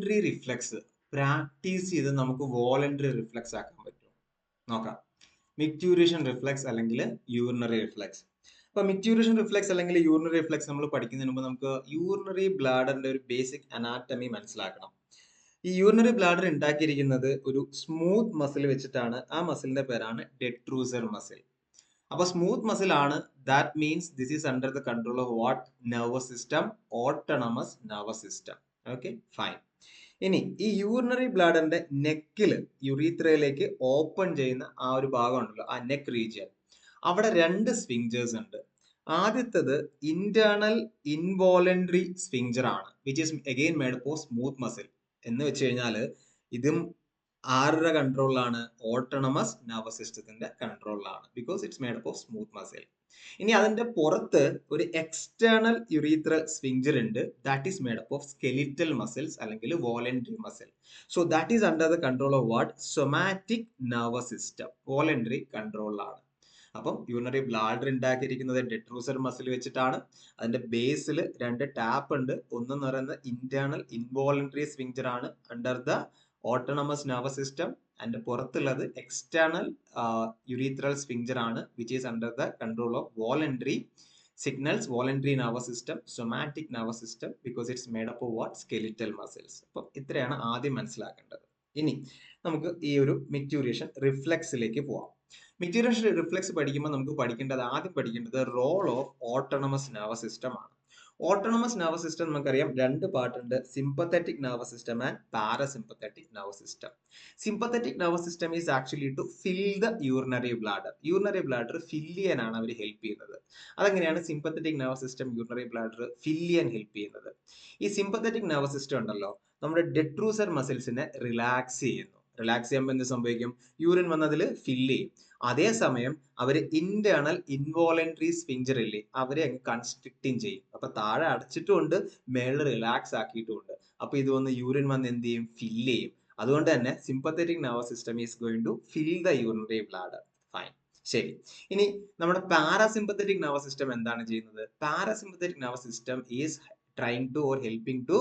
Urinary reflux practice ചെയ്ത് നമുക്ക് voluntary reflux ആക്കാൻ പറ്റും. നോക്കാം. മിക്ട്യൂറേഷൻ റിഫ്ലക്സ് അല്ലെങ്കിൽ യൂറിനറി റിഫ്ലക്സ്. അപ്പൊ മിക്ട്യൂറേഷൻ റിഫ്ലക്സ് അല്ലെങ്കിൽ യൂറിനറി റിഫ്ലക്സ് നമ്മൾ പഠിക്കുന്നതിന് മുമ്പ് നമുക്ക് യൂറിനറി ബ്ലാഡറിന്റെ ഒരു ബേസിക് അനാറ്റമി മനസ്സിലാക്കണം. ഈ യൂറിനറി ബ്ലാഡർ ഉണ്ടാക്കിയിരിക്കുന്നത് ഒരു സ്മൂത്ത് മസിൽ വെച്ചിട്ടാണ്. ആ മസിലിന്റെ പേരാണ് ഡെട്രൂസർ മസിൽ. അപ്പൊ സ്മൂത്ത് മസിൽ ആണ്. That means this is under the control of what? Nervous system, autonomous nervous system. Okay, fine. ഇനി ഈ യൂറിനറി ബ്ലാഡറിന്റെ നെക്കില് യുറീത്രയിലേക്ക് ഓപ്പൺ ചെയ്യുന്ന ആ ഒരു ഭാഗം ഉണ്ടല്ലോ, ആ നെക്ക് റീജിയൻ, അവിടെ രണ്ട് സ്ഫിങ്ചേഴ്സ് ഉണ്ട്. ആദ്യത്തത് ഇന്റേണൽ ഇൻവോളണ്ടറി സ്ഫിങ്ചർ ആണ്, which is again made for smooth muscle. എന്ന് വെച്ച് കഴിഞ്ഞാല് ഇതും ആരുടെ കൺട്രോളിലാണ്? ഓട്ടോണമസ് നെർവസ് സിസ്റ്റത്തിന്റെ കൺട്രോളിലാണ്, because it's made of smooth muscle. ഇനി അതിന്റെ പുറത്ത് ഒരു എക്സ്റ്റേണൽ യുറീത്രൽ സ്ഫിങ്ചർ ഉണ്ട്, that is made up of skeletal muscles അല്ലെങ്കിൽ voluntary muscle. So that is under the control of what? Somatic nervous system, voluntary കൺട്രോളിലാണ്. അപ്പം യൂറിനറി ബ്ലാഡർ ഉണ്ടാക്കിയിരിക്കുന്നത് ഡെട്രൂസർ muscle വെച്ചിട്ടാണ്. അതിന്റെ ബേസിൽ രണ്ട് ടാപ്പ് ഉണ്ട്. ഒന്നെന്ന് പറയുന്നത് ഇന്റേണൽ ഇൻവോളണ്ടറി സ്ഫിങ്ചർ ആണ് under the autonomous nervous system. അതിന്റെ പുറത്തുള്ളത് എക്സ്റ്റേണൽ യുറീത്രൽ സ്ഫിങ്ചർ ആണ്, which is under the control of voluntary signals, voluntary nervous system, somatic nervous system, because it's made up of what? Skeletal muscles. അപ്പം ഇത്രയാണ് ആദ്യം മനസ്സിലാക്കേണ്ടത്. ഇനി നമുക്ക് ഈ ഒരു മിക്ട്യൂറേഷൻ റിഫ്ലക്സിലേക്ക് പോവാം. മിക്ട്യൂറേഷൻ റിഫ്ലക്സ് പഠിക്കുമ്പോൾ നമുക്ക് ആദ്യം പഠിക്കേണ്ടത് role of autonomous nervous system ആണ്. ഓട്ടോണമസ് നെർവസ് സിസ്റ്റം നമുക്കറിയാം രണ്ട് പാർട്ട് ഉണ്ട്, sympathetic nervous system and parasympathetic nervous system. Sympathetic nervous system is actually to fill the urinary bladder. Urinary bladder fill ചെയ്യാനാണ് അവർ ഹെൽപ്പ് ചെയ്യുന്നത്. അതെങ്ങനെയാണ് sympathetic nervous system urinary bladder fill ചെയ്യാൻ help ചെയ്യുന്നത്? ഈ സിമ്പത്തറ്റിക് നെർവസ് സിസ്റ്റം ഉണ്ടല്ലോ, നമ്മുടെ ഡെട്രൂസർ മസിൽസിനെ relax ചെയ്യുന്നു. റിലാക്സ് ചെയ്യുമ്പോൾ എന്ത് സംഭവിക്കും? യൂറിൻ വന്നതിൽ ഫില്ല് ചെയ്യും. അതേസമയം അവർ ഇന്റേണൽ ഇൻവോളണ്ടറി സ്ഫിങ്ചർ ഇല്ലേ, അവരെ അങ്ങ് കൺസ്ട്രിക്റ്റിങ് ചെയ്യും. അപ്പൊ താഴെ അടച്ചിട്ടുമുണ്ട്, മേളിൽ റിലാക്സ് ആക്കിയിട്ടുമുണ്ട്. അപ്പൊ ഇത് വന്ന് യൂറിൻ വന്ന് എന്ത് ചെയ്യും? ഫില്ല് ചെയ്യും. അതുകൊണ്ട് തന്നെ sympathetic nervous system is going to fill the urinary bladder. Fine, ശരി. ഇനി നമ്മുടെ പാരാസിമ്പത്തറ്റിക് നെർവസ് സിസ്റ്റം എന്താണ് ചെയ്യുന്നത്? Parasympathetic nervous system is trying to or helping to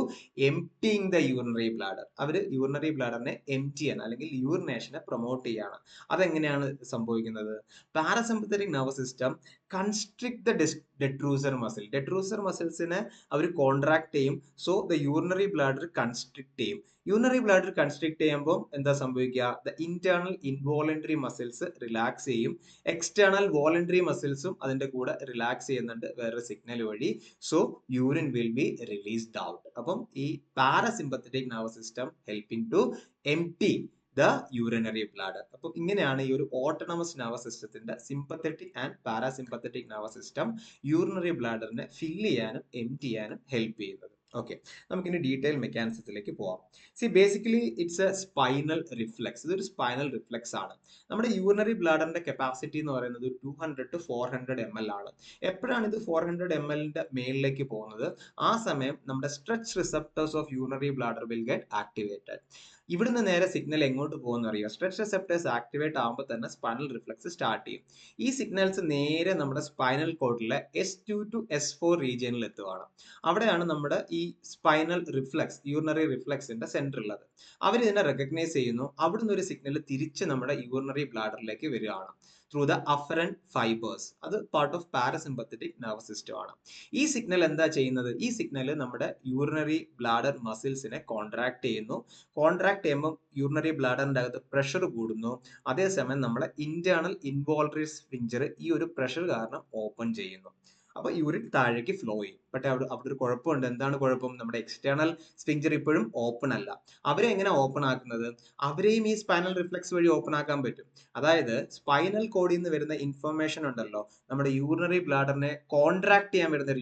emptying the urinary bladder. അവര് യൂറിനറി ബ്ലാഡറിനെ എംപ്റ്റി ചെയ്യാൻ അല്ലെങ്കിൽ യൂറിനേഷനെ പ്രൊമോട്ട് ചെയ്യാണ്. അതെങ്ങനെയാണ് സംഭവിക്കുന്നത്? Parasympathetic nervous system constrict the detrusor muscle. Detrusor മസിൽസിനെ അവർ കോൺട്രാക്ട് ചെയ്യും. So the urinary bladder constrict ചെയ്യും. യൂറിനറി ബ്ലാഡർ കൺസ്ട്രിക്ട് ചെയ്യുമ്പോൾ എന്താ സംഭവിക്കുക? The internal involuntary muscles relax ചെയ്യും. എക്സ്റ്റേണൽ വോളണ്ടറി മസിൽസും അതിന്റെ കൂടെ റിലാക്സ് ചെയ്യുന്നുണ്ട് വേറൊരു സിഗ്നൽ വഴി. So urine will be released out. അപ്പം ഈ parasympathetic nervous system helping to empty the urinary bladder. അപ്പം ഇങ്ങനെയാണ് ഈ ഒരു ഓട്ടോണമസ് നെർവസ് സിസ്റ്റത്തിന്റെ sympathetic and parasympathetic nervous system urinary ബ്ലാഡറിനെ ഫില്ല് ചെയ്യാനും എംപ്റ്റി ചെയ്യാനും ഹെൽപ്പ് ചെയ്യുന്നത്. ഓക്കെ, നമുക്കിനി ഡീറ്റെയിൽ മെക്കാനിസത്തിലേക്ക് പോവാം. See basically it's a spinal reflex. ഇതൊരു സ്പൈനൽ റിഫ്ലക്സ് ആണ്. നമ്മുടെ യൂറിനറി ബ്ലാഡറിന്റെ കപ്പാസിറ്റി എന്ന് പറയുന്നത് 200 to 400 ml ആണ്. എപ്പോഴാണ് ഇത് 400 ml മേളിലേക്ക് പോകുന്നത്? ആ സമയം നമ്മുടെ stretch receptors of urinary bladder will get activated. ഇവിടുന്ന് നേരെ സിഗ്നൽ എങ്ങോട്ട് പോകുന്ന അറിയോ? സ്ട്രെച്ച് റിസപ്റ്റേഴ്സ് ആക്ടിവേറ്റ് ആകുമ്പോൾ തന്നെ സ്പൈനൽ റിഫ്ലക്സ് സ്റ്റാർട്ട് ചെയ്യും. ഈ സിഗ്നൽസ് നേരെ നമ്മുടെ സ്പൈനൽ കോഡിലെ S2 to S4 റീജിയനിൽ എത്തുകയാണ്. അവിടെയാണ് നമ്മുടെ ഈ സ്പൈനൽ റിഫ്ലക്സ്, യൂറിനറി റിഫ്ലക്സിന്റെ സെന്റർ ഉള്ളത്. അവർ ഇതിനെ റെക്കഗ്നൈസ് ചെയ്യുന്നു. അവിടുന്ന് ഒരു സിഗ്നൽ തിരിച്ച് നമ്മുടെ യൂറിനറി ബ്ലാഡറിലേക്ക് വരികയാണ് ത്രൂ ദ അഫറന്റ് ഫൈബേഴ്സ്. അത് part of parasympathetic nervous system ആണ്. ഈ സിഗ്നൽ എന്താ ചെയ്യുന്നത്? ഈ സിഗ്നൽ നമ്മുടെ യൂറിനറി ബ്ലാഡർ മസിൽസിനെ കോൺട്രാക്ട് ചെയ്യുന്നു. കോൺട്രാക്ട് ചെയ്യുമ്പോൾ യൂറിനറി ബ്ലാഡറിന്റെ അകത്ത് പ്രഷർ കൂടുന്നു. അതേസമയം നമ്മുടെ ഇന്റേണൽ ഇൻവോൾട്ടറി സ്ഫിങ്ചർ ഈ ഒരു പ്രഷർ കാരണം ഓപ്പൺ ചെയ്യുന്നു. അപ്പൊ യൂറിൻ താഴേക്ക് ഫ്ലോ ചെയ്യും. പക്ഷെ അവിടെ ഒരു കുഴപ്പമുണ്ട്. എന്താണ് കുഴപ്പം? നമ്മുടെ എക്സ്റ്റേണൽ സ്ഫിങ്ചർ ഇപ്പോഴും ഓപ്പൺ അല്ല. അവരെ എങ്ങനെ ഓപ്പൺ ആക്കുന്നത്? അവരെയും ഈ സ്പൈനൽ റിഫ്ലക്സ് വഴി ഓപ്പൺ ആക്കാൻ പറ്റും. അതായത് സ്പൈനൽ കോഡിൽ നിന്ന് വരുന്ന ഇൻഫർമേഷൻ ഉണ്ടല്ലോ, നമ്മുടെ യൂറിനറി ബ്ലാഡറിനെ കോൺട്രാക്ട് ചെയ്യാൻ വരുന്ന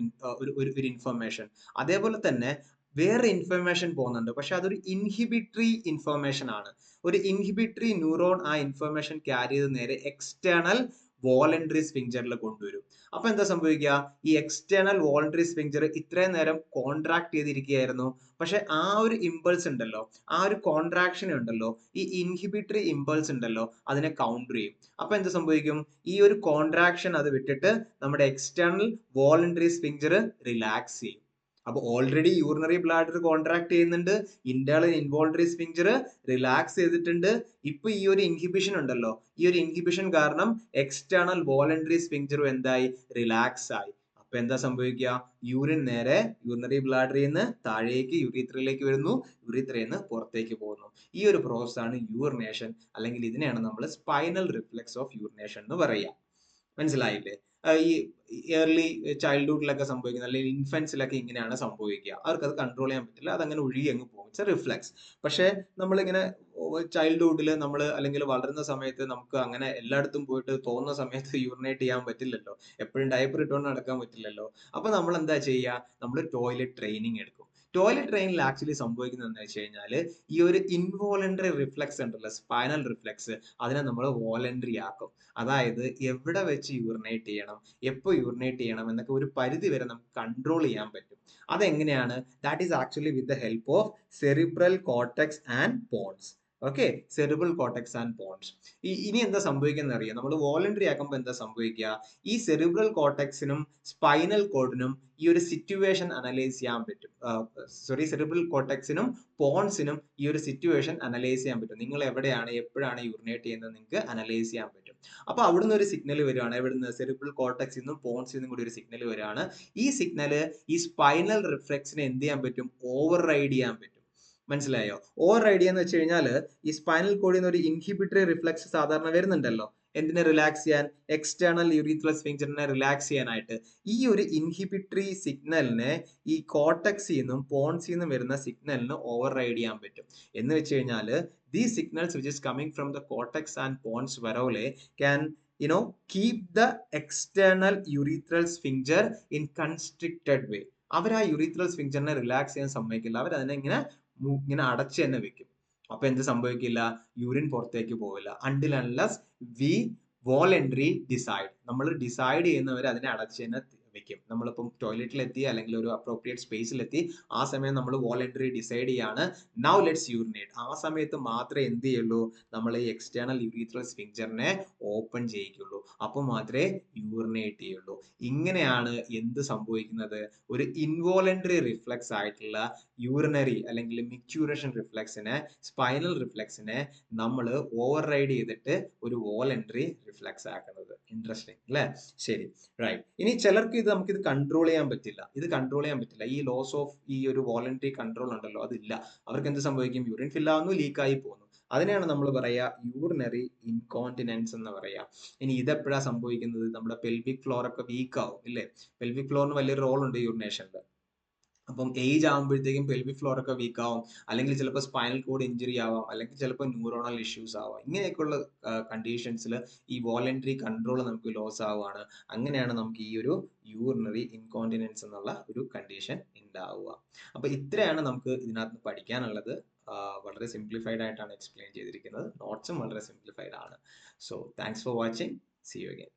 ഒരു ഇൻഫർമേഷൻ, അതേപോലെ തന്നെ വേറെ ഇൻഫർമേഷൻ പോകുന്നുണ്ട്. പക്ഷെ അതൊരു ഇൻഹിബിറ്ററി ഇൻഫർമേഷൻ ആണ്. ഒരു ഇൻഹിബിറ്ററി ന്യൂറോൺ ആ ഇൻഫർമേഷൻ ക്യാരി ചെയ്ത് നേരെ എക്സ്റ്റേണൽ വോളണ്ടറി സ്ഫിങ്ചറിൽ കൊണ്ടുവരും. അപ്പൊ എന്താ സംഭവിക്കുക? ഈ എക്സ്റ്റേണൽ വോളണ്ടറി സ്ഫിങ്ചർ ഇത്രയും നേരം കോൺട്രാക്ട് ചെയ്തിരിക്കുകയായിരുന്നു. പക്ഷെ ആ ഒരു ഇമ്പൾസ് ഉണ്ടല്ലോ, ആ ഒരു കോൺട്രാക്ഷൻ ഉണ്ടല്ലോ, ഈ ഇൻഹിബിറ്ററി ഇമ്പൾസ് ഉണ്ടല്ലോ, അതിനെ കൗണ്ടർ ചെയ്യും. അപ്പൊ എന്ത് സംഭവിക്കും? ഈ ഒരു കോൺട്രാക്ഷൻ അത് വിട്ടിട്ട് നമ്മുടെ എക്സ്റ്റേണൽ വോളണ്ടറി സ്ഫിങ്ചർ റിലാക്സ് ചെയ്യും. അപ്പൊ ഓൾറെഡി യൂറിനറി ബ്ലാഡർ കോൺട്രാക്ട് ചെയ്യുന്നുണ്ട്, ഇന്റേണൽ ഇൻവോൾണ്ടറി സ്ഫിങ്ചർ റിലാക്സ് ചെയ്തിട്ടുണ്ട്. ഇപ്പൊ ഈ ഒരു ഇൻഹിബിഷൻ ഉണ്ടല്ലോ, ഈ ഒരു ഇൻഹിബിഷൻ കാരണം എക്സ്റ്റേണൽ വോളണ്ടറി സ്ഫിങ്ചറും എന്തായി, റിലാക്സ് ആയി. അപ്പൊ എന്താ സംഭവിക്കുക, യൂറിൻ നേരെ യൂറിനറി ബ്ലാഡറിൽ നിന്ന് താഴേക്ക് യൂറിത്രയിലേക്ക് വരുന്നു, യൂറിത്രയിൽ നിന്ന് പുറത്തേക്ക് പോകുന്നു. ഈ ഒരു പ്രോസസ് ആണ് യൂറിനേഷൻ, അല്ലെങ്കിൽ ഇതിനെയാണ് നമ്മൾ സ്പൈനൽ റിഫ്ലെക്സ് ഓഫ് യൂറിനേഷൻ എന്ന് പറയുക. മനസ്സിലായില്ലേ? ഈ ഏർലി ചൈൽഡ്ഹുഡിലൊക്കെ സംഭവിക്കുന്നത്, അല്ലെങ്കിൽ ഇൻഫൻസിലൊക്കെ ഇങ്ങനെയാണ് സംഭവിക്കുക. അവർക്ക് അത് കൺട്രോൾ ചെയ്യാൻ പറ്റില്ല, അതങ്ങനെ ഒഴുകി അങ്ങ് പോകും. It's A reflex. പക്ഷെ നമ്മളിങ്ങനെ ചൈൽഡ്ഹുഡിൽ നമ്മൾ അല്ലെങ്കിൽ വളരുന്ന സമയത്ത് നമുക്ക് അങ്ങനെ എല്ലായിടത്തും പോയിട്ട് തോന്നുന്ന സമയത്ത് യൂറിനേറ്റ് ചെയ്യാൻ പറ്റില്ലല്ലോ, എപ്പോഴും ഡയപ്പർ ഇട്ടുകൊണ്ട് നടക്കാൻ പറ്റില്ലല്ലോ. അപ്പൊ നമ്മൾ എന്താ ചെയ്യുക, നമ്മൾ ടോയ്ലറ്റ് ട്രെയിനിങ് എടുക്കും. ടോയ്ലറ്റ് ട്രെയിനിൽ ആക്ച്വലി സംഭവിക്കുന്നത് എന്താ വെച്ച് കഴിഞ്ഞാൽ, ഈ ഒരു ഇൻവോളണ്ടറി റിഫ്ലെക്സ് ഉണ്ടല്ലോ, സ്പൈനൽ റിഫ്ലെക്സ്, അതിനെ നമ്മൾ വോളണ്ടറി ആക്കും. അതായത് എവിടെ വെച്ച് യൂറിനേറ്റ് ചെയ്യണം, എപ്പോൾ യൂറിനേറ്റ് ചെയ്യണം എന്നൊക്കെ ഒരു പരിധി വരെ നമുക്ക് കൺട്രോൾ ചെയ്യാൻ പറ്റും. അതെങ്ങനെയാണ്, that is actually with the help of cerebral cortex and pons. Okay, cerebral cortex and pons. ഇനി എന്താ സംഭവിക്കുന്നത് അറിയാം, നമ്മൾ വോളണ്ടറി ആക്കുമ്പോൾ എന്താ സംഭവിക്കുക, ഈ സെറിബ്രൽ കോർട്ടെക്സിനും സ്പൈനൽ കോഡിനും ഈ ഒരു സിറ്റുവേഷൻ അനലൈസ് ചെയ്യാൻ പറ്റും. സെറിബ്രൽ കോർട്ടെക്സിനും പോൺസിനും ഈ ഒരു സിറ്റുവേഷൻ അനലൈസ് ചെയ്യാൻ പറ്റും. നിങ്ങൾ എവിടെയാണ് എപ്പോഴാണ് യൂറിനേറ്റ് ചെയ്യുന്നത് നിങ്ങൾക്ക് അനലൈസ് ചെയ്യാൻ പറ്റും. അപ്പൊ അവിടുന്ന് ഒരു സിഗ്നൽ വരികയാണ്, എവിടുന്ന്, സെറിബ്രൽ കോർട്ടെക്സിൽ നിന്നും പോൺസിൽ നിന്നും കൂടി ഒരു സിഗ്നൽ വരികയാണ്. ഈ സിഗ്നല് ഈ സ്പൈനൽ റിഫ്ലെക്സിനെ എന്ത് ചെയ്യാൻ പറ്റും, ഓവർ റൈഡ് ചെയ്യാൻ പറ്റും. മനസ്സിലായോ? ഓവർ റൈഡ് ചെയ്യാന്ന് വെച്ച് കഴിഞ്ഞാൽ, ഈ സ്പൈനൽ കോഡിൽ നിന്ന് ഒരു ഇൻഹിബിറ്ററി റിഫ്ലെക്സ് സാധാരണ വരുന്നുണ്ടല്ലോ, എന്തിനെ റിലാക്സ് ചെയ്യാൻ, എക്സ്റ്റേണൽ യൂറിത്രൽ സ്ഫിങ്ചറിനെ റിലാക്സ് ചെയ്യാനായിട്ട്. ഈ ഒരു ഇൻഹിബിറ്ററി സിഗ്നലിനെ ഈ കോർട്ടെക്സിൽ നിന്നും പോൺസിൽ നിന്നും വരുന്ന സിഗ്നലിന് ഓവർ റൈഡ് ചെയ്യാൻ പറ്റും. എന്ന് വെച്ച് കഴിഞ്ഞാൽ, these signals which is coming from the cortex and pons varole can keep the external urethral sphincter in constricted way. അവർ ആ യൂറിത്രൽ സ്ഫിങ്ചറിനെ റിലാക്സ് ചെയ്യാൻ സമ്മതിക്കില്ല, അവർ അതിനെ ഇങ്ങനെ അടച്ചു തന്നെ വെക്കും. അപ്പൊ എന്ത് സംഭവിക്കില്ല, യൂറിൻ പുറത്തേക്ക് പോവില്ല. Until unless V voluntary decide, നമ്മൾ ഡിസൈഡ് ചെയ്യുന്നവർ അതിനെ അടച്ചു തന്നെ വെക്കും. നമ്മളിപ്പം ടോയ്ലറ്റിൽ എത്തി, അല്ലെങ്കിൽ ഒരു അപ്രോപ്രിയേറ്റ് സ്പേസിൽ എത്തി, ആ സമയം നമ്മൾ വോളണ്ടറി ഡിസൈഡ് ചെയ്യാണ്, നൗ ലെറ്റ്സ് യൂറിനേറ്റ്. ആ സമയത്ത് മാത്രമേ എന്ത് ചെയ്യുള്ളൂ, നമ്മൾ ഈ എക്സ്റ്റേണൽ യൂറിത്രൽ സ്ഫിങ്ചറിനെ ഓപ്പൺ ചെയ്യിക്കുള്ളൂ. അപ്പോൾ മാത്രമേ യൂറിനേറ്റ് ചെയ്യുള്ളൂ. ഇങ്ങനെയാണ് എന്ത് സംഭവിക്കുന്നത്, ഒരു ഇൻവോളണ്ടറി റിഫ്ലെക്സ് ആയിട്ടുള്ള യൂറിനറി അല്ലെങ്കിൽ മിക്ചൂറേഷൻ റിഫ്ലെക്സിനെ, സ്പൈനൽ റിഫ്ലെക്സിനെ നമ്മൾ ഓവർ റൈഡ് ചെയ്തിട്ട് ഒരു വോളണ്ടറി റിഫ്ലെക്സ് ആക്കുന്നത്. ഇൻട്രസ്റ്റിംഗ് അല്ലേ? ശരി, റൈറ്റ്. ഇനി ചിലർക്ക് നമുക്കിത് കൺട്രോൾ ചെയ്യാൻ പറ്റില്ല, ഈ ലോസ് ഓഫ് ഈ ഒരു വോളണ്ടറി കൺട്രോൾ ഉണ്ടല്ലോ, അതില്ല. അവർക്ക് എന്ത് സംഭവിക്കും, യൂറിൻ ഫിൽ ആവുന്നു, ലീക്കായി പോകുന്നു. അതിനെയാണ് നമ്മൾ പറയാ യൂറിനറി ഇൻകോണ്ടിനൻസ് എന്ന് പറയാ. ഇനി ഇതെപ്പോഴാണ് സംഭവിക്കുന്നത്, നമ്മുടെ പെൽവിക് ഫ്ലോർ ഒക്കെ വീക്ക് ആവും ഇല്ലേ? പെൽവിക് ഫ്ലോറിന് വലിയൊരു റോൾ ഉണ്ട് യൂറിനേഷനിൽ. അപ്പം ഏജ് ആകുമ്പോഴത്തേക്കും പെൽവിക് ഫ്ലോർ ഒക്കെ വീക്ക് ആവും, അല്ലെങ്കിൽ ചിലപ്പോൾ സ്പൈനൽ കോഡ് ഇഞ്ചുറി ആവാം, അല്ലെങ്കിൽ ചിലപ്പോൾ ന്യൂറോണൽ ഇഷ്യൂസ് ആവാം. ഇങ്ങനെയൊക്കെയുള്ള കണ്ടീഷൻസിൽ ഈ വോളണ്ടറി കൺട്രോൾ നമുക്ക് ലോസ് ആവുകയാണ്. അങ്ങനെയാണ് നമുക്ക് ഈ ഒരു യൂറിനറി ഇൻകോണ്ടിനൻസ് എന്നുള്ള ഒരു കണ്ടീഷൻ ഉണ്ടാവുക. അപ്പൊ ഇത്രയാണ് നമുക്ക് ഇതിനകത്ത് പഠിക്കാനുള്ളത്. വളരെ സിംപ്ലിഫൈഡ് ആയിട്ടാണ് എക്സ്പ്ലെയിൻ ചെയ്തിരിക്കുന്നത്, നോട്ട്സും വളരെ സിംപ്ലിഫൈഡ് ആണ്. So thanks for watching, see you again.